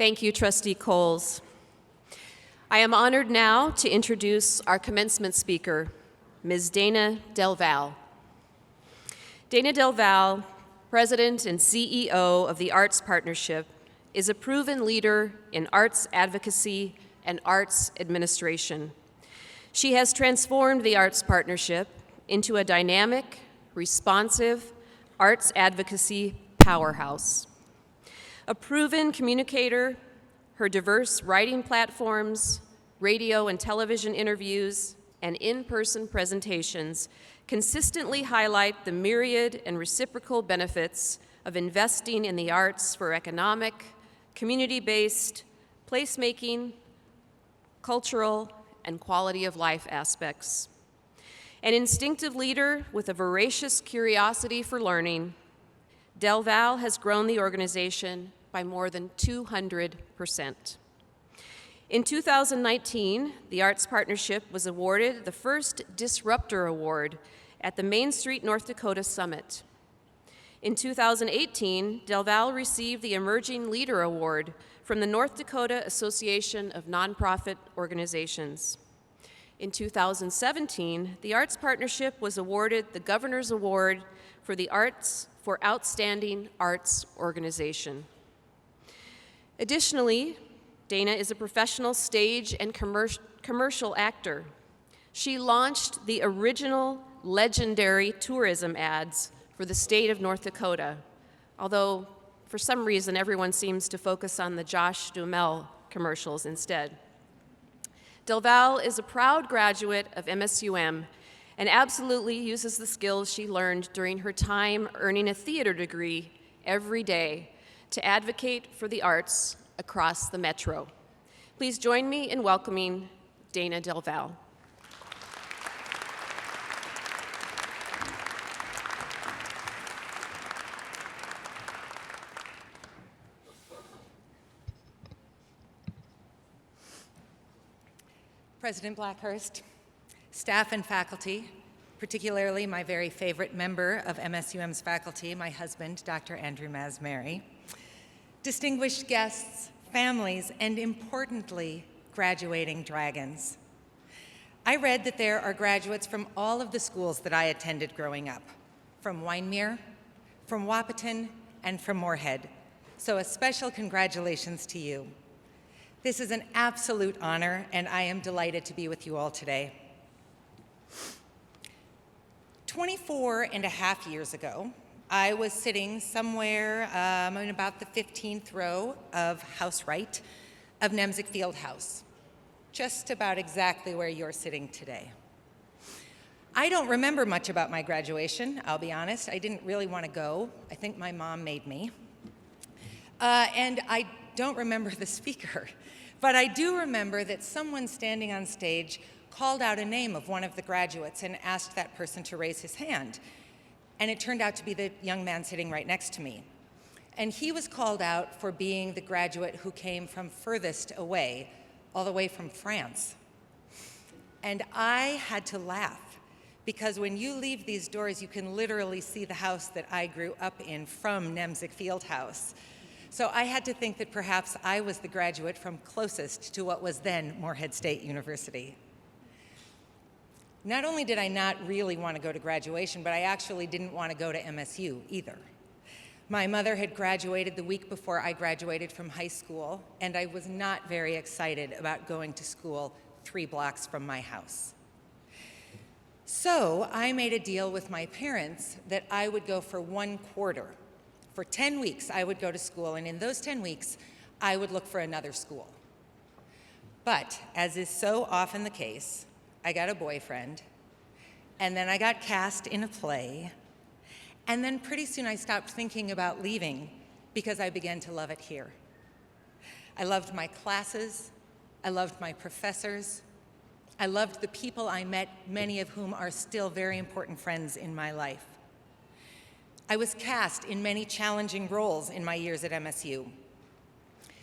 Thank you, Trustee Coles. I am honored now to introduce our commencement speaker, Ms. Dayna Del Val. Dayna Del Val, President and CEO of the Arts Partnership, is a proven leader in arts advocacy and arts administration. She has transformed the Arts Partnership into a dynamic, responsive arts advocacy powerhouse. A proven communicator, her diverse writing platforms, radio and television interviews, and in-person presentations consistently highlight the myriad and reciprocal benefits of investing in the arts for economic, community-based, placemaking, cultural, and quality of life aspects. An instinctive leader with a voracious curiosity for learning, Del Val has grown the organization by more than 200%. In 2019, the Arts Partnership was awarded the first Disruptor Award at the Main Street, North Dakota Summit. In 2018, Del Val received the Emerging Leader Award from the North Dakota Association of Nonprofit Organizations. In 2017, the Arts Partnership was awarded the Governor's Award for the Arts for Outstanding Arts Organization. Additionally, Dayna is a professional stage and commercial actor. She launched the original legendary tourism ads for the state of North Dakota, although for some reason everyone seems to focus on the Josh Duhamel commercials instead. Del Val is a proud graduate of MSUM and absolutely uses the skills she learned during her time earning a theater degree every day to advocate for the arts across the metro. Please join me in welcoming Dayna Del Val. President Blackhurst, staff and faculty, particularly my very favorite member of MSUM's faculty, my husband, Dr. Andrew Masmary, distinguished guests, families, and importantly, graduating dragons. I read that there are graduates from all of the schools that I attended growing up, from Wyndmere, from Wahpeton, and from Moorhead. So a special congratulations to you. This is an absolute honor, and I am delighted to be with you all today. 24 and a half years ago, I was sitting somewhere in about the 15th row of House Right of Nemzik Fieldhouse, just about exactly where you're sitting today. I don't remember much about my graduation, I'll be honest. I didn't really want to go. I think my mom made me. And I don't remember the speaker, but I do remember that someone standing on stage called out a name of one of the graduates and asked that person to raise his hand. And it turned out to be the young man sitting right next to me. And he was called out for being the graduate who came from furthest away, all the way from France. And I had to laugh, because when you leave these doors, you can literally see the house that I grew up in from Nemzik Fieldhouse. So I had to think that perhaps I was the graduate from closest to what was then Moorhead State University. Not only did I not really want to go to graduation, but I actually didn't want to go to MSU either. My mother had graduated the week before I graduated from high school, and I was not very excited about going to school 3 blocks from my house. So I made a deal with my parents that I would go for 1 quarter. For 10 weeks, I would go to school, and in those 10 weeks, I would look for another school. But, as is so often the case, I got a boyfriend, and then I got cast in a play, and then pretty soon I stopped thinking about leaving because I began to love it here. I loved my classes, I loved my professors, I loved the people I met, many of whom are still very important friends in my life. I was cast in many challenging roles in my years at MSU,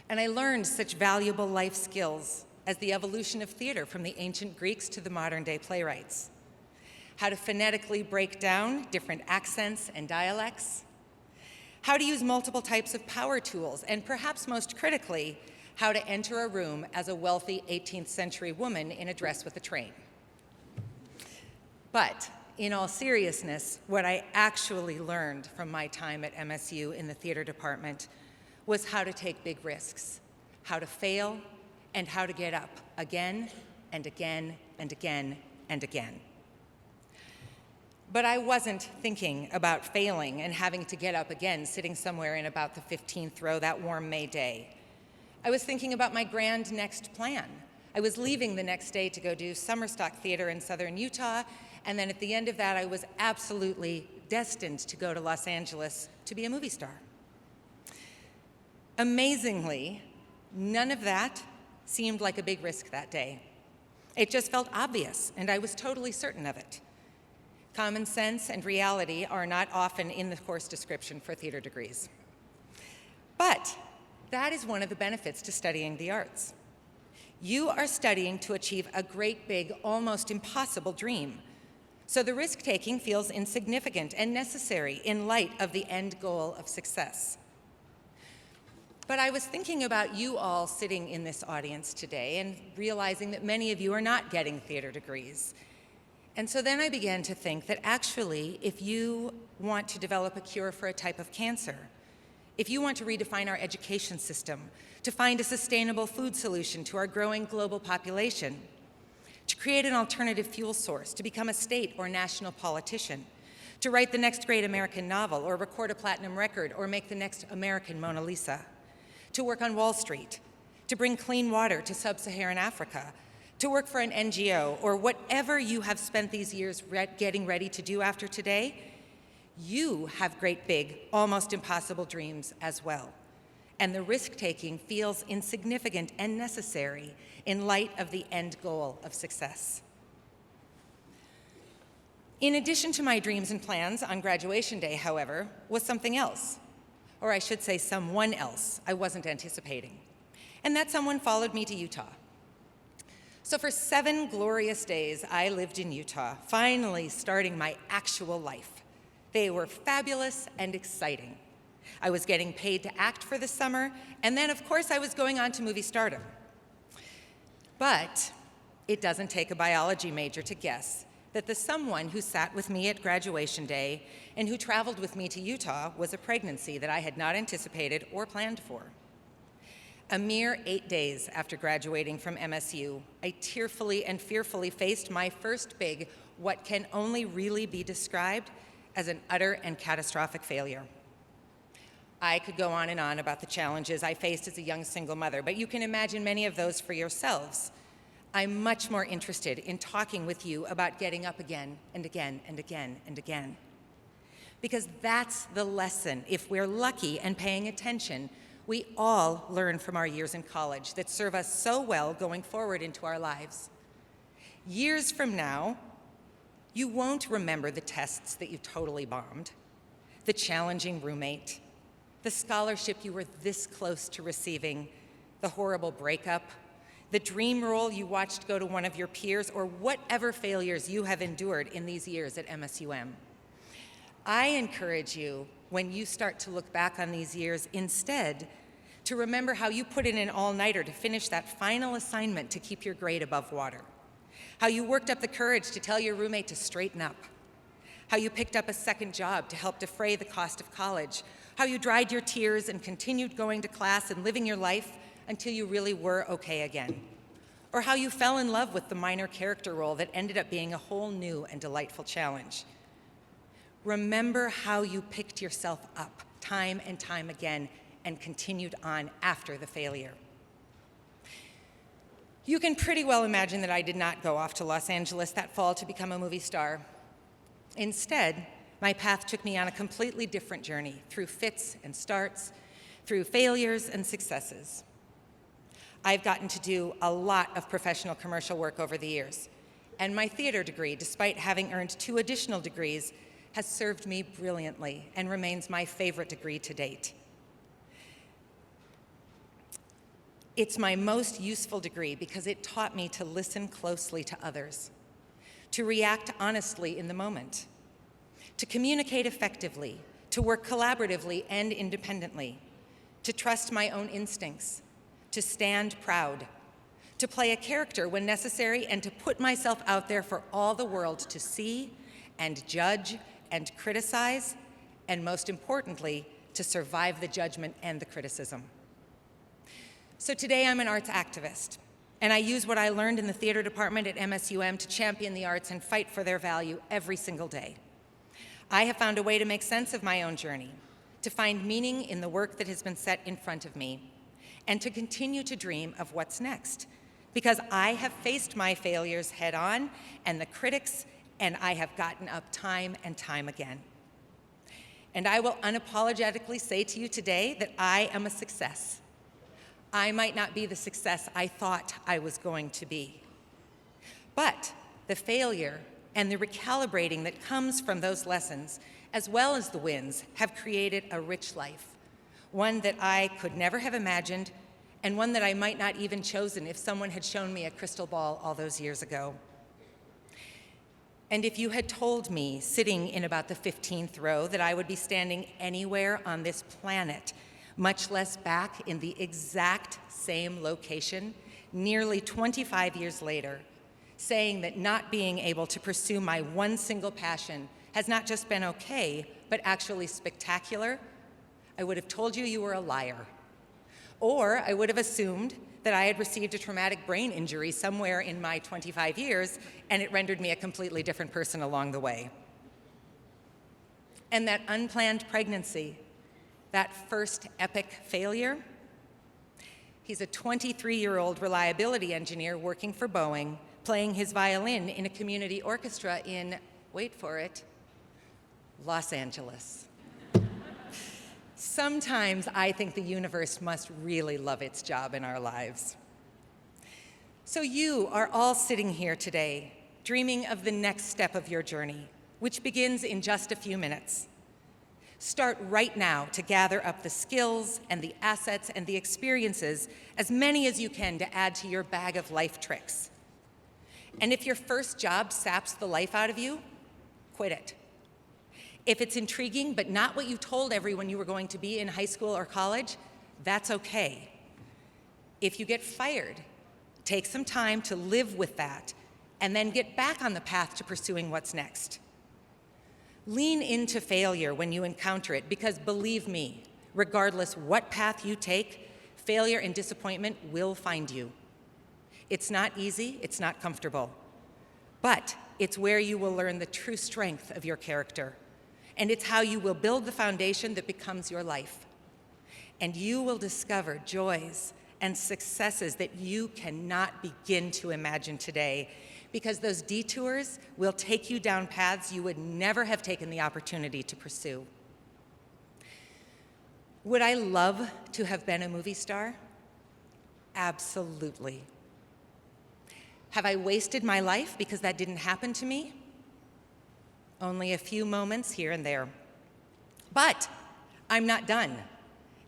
and I learned such valuable life skills as the evolution of theater from the ancient Greeks to the modern day playwrights, how to phonetically break down different accents and dialects, how to use multiple types of power tools, and perhaps most critically, how to enter a room as a wealthy 18th century woman in a dress with a train. But in all seriousness, what I actually learned from my time at MSU in the theater department was how to take big risks, how to fail, and how to get up again and again and again and again. But I wasn't thinking about failing and having to get up again, sitting somewhere in about the 15th row that warm May day. I was thinking about my grand next plan. I was leaving the next day to go do summer stock theater in southern Utah, and then at the end of that, I was absolutely destined to go to Los Angeles to be a movie star. Amazingly, none of that seemed like a big risk that day. It just felt obvious, and I was totally certain of it. Common sense and reality are not often in the course description for theater degrees. But that is one of the benefits to studying the arts. You are studying to achieve a great big, almost impossible dream. So the risk-taking feels insignificant and necessary in light of the end goal of success. But I was thinking about you all sitting in this audience today and realizing that many of you are not getting theater degrees. And so then I began to think that actually, if you want to develop a cure for a type of cancer, if you want to redefine our education system, to find a sustainable food solution to our growing global population, to create an alternative fuel source, to become a state or national politician, to write the next great American novel or record a platinum record or make the next American Mona Lisa, to work on Wall Street, to bring clean water to sub-Saharan Africa, to work for an NGO, or whatever you have spent these years getting ready to do after today, you have great big, almost impossible dreams as well. And the risk-taking feels insignificant and necessary in light of the end goal of success. In addition to my dreams and plans on graduation day, however, was something else. Or I should say someone else I wasn't anticipating. And that someone followed me to Utah. So for 7 glorious days, I lived in Utah, finally starting my actual life. They were fabulous and exciting. I was getting paid to act for the summer, and then, of course, I was going on to movie stardom. But it doesn't take a biology major to guess that the someone who sat with me at graduation day and who traveled with me to Utah was a pregnancy that I had not anticipated or planned for. A mere 8 days after graduating from MSU, I tearfully and fearfully faced my first big, what can only really be described as an utter and catastrophic failure. I could go on and on about the challenges I faced as a young single mother, but you can imagine many of those for yourselves. I'm much more interested in talking with you about getting up again and again and again and again. Because that's the lesson, if we're lucky and paying attention, we all learn from our years in college that serve us so well going forward into our lives. Years from now, you won't remember the tests that you totally bombed, the challenging roommate, the scholarship you were this close to receiving, the horrible breakup, the dream role you watched go to one of your peers, or whatever failures you have endured in these years at MSUM. I encourage you, when you start to look back on these years, instead, to remember how you put in an all-nighter to finish that final assignment to keep your grade above water, how you worked up the courage to tell your roommate to straighten up, how you picked up a second job to help defray the cost of college, how you dried your tears and continued going to class and living your life until you really were okay again, or how you fell in love with the minor character role that ended up being a whole new and delightful challenge. Remember how you picked yourself up time and time again and continued on after the failure. You can pretty well imagine that I did not go off to Los Angeles that fall to become a movie star. Instead, my path took me on a completely different journey through fits and starts, through failures and successes. I've gotten to do a lot of professional commercial work over the years, and my theater degree, despite having earned 2 additional degrees, has served me brilliantly and remains my favorite degree to date. It's my most useful degree because it taught me to listen closely to others, to react honestly in the moment, to communicate effectively, to work collaboratively and independently, to trust my own instincts, to stand proud, to play a character when necessary, and to put myself out there for all the world to see and judge and criticize, and most importantly, to survive the judgment and the criticism. So today I'm an arts activist, and I use what I learned in the theater department at MSUM to champion the arts and fight for their value every single day. I have found a way to make sense of my own journey, to find meaning in the work that has been set in front of me, and to continue to dream of what's next, because I have faced my failures head on and the critics, and I have gotten up time and time again. And I will unapologetically say to you today that I am a success. I might not be the success I thought I was going to be, but the failure and the recalibrating that comes from those lessons, as well as the wins, have created a rich life, one that I could never have imagined, and one that I might not even chosen if someone had shown me a crystal ball all those years ago. And if you had told me, sitting in about the 15th row, that I would be standing anywhere on this planet, much less back in the exact same location, nearly 25 years later, saying that not being able to pursue my one single passion has not just been okay, but actually spectacular, I would have told you you were a liar. Or I would have assumed that I had received a traumatic brain injury somewhere in my 25 years, and it rendered me a completely different person along the way. And that unplanned pregnancy, that first epic failure, he's a 23-year-old reliability engineer working for Boeing, playing his violin in a community orchestra in, wait for it, Los Angeles. Sometimes I think the universe must really love its job in our lives. So you are all sitting here today, dreaming of the next step of your journey, which begins in just a few minutes. Start right now to gather up the skills and the assets and the experiences, as many as you can, to add to your bag of life tricks. And if your first job saps the life out of you, quit it. If it's intriguing but not what you told everyone you were going to be in high school or college, that's okay. If you get fired, take some time to live with that and then get back on the path to pursuing what's next. Lean into failure when you encounter it, because believe me, regardless what path you take, failure and disappointment will find you. It's not easy, it's not comfortable, but it's where you will learn the true strength of your character. And it's how you will build the foundation that becomes your life. And you will discover joys and successes that you cannot begin to imagine today, because those detours will take you down paths you would never have taken the opportunity to pursue. Would I love to have been a movie star? Absolutely. Have I wasted my life because that didn't happen to me? Only a few moments here and there. But I'm not done,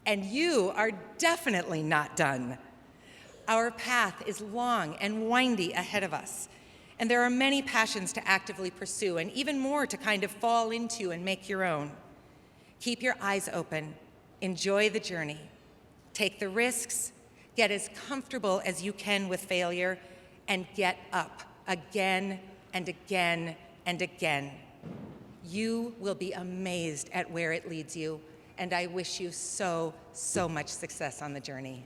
and you are definitely not done. Our path is long and windy ahead of us, and there are many passions to actively pursue, and even more to kind of fall into and make your own. Keep your eyes open, enjoy the journey, take the risks, get as comfortable as you can with failure, and get up again and again and again. You will be amazed at where it leads you, and I wish you so, so much success on the journey.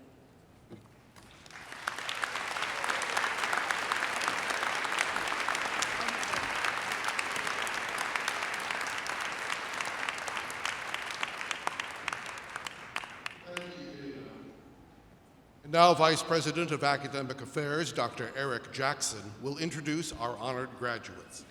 And now, Vice President of Academic Affairs, Dr. Eric Jackson, will introduce our honored graduates.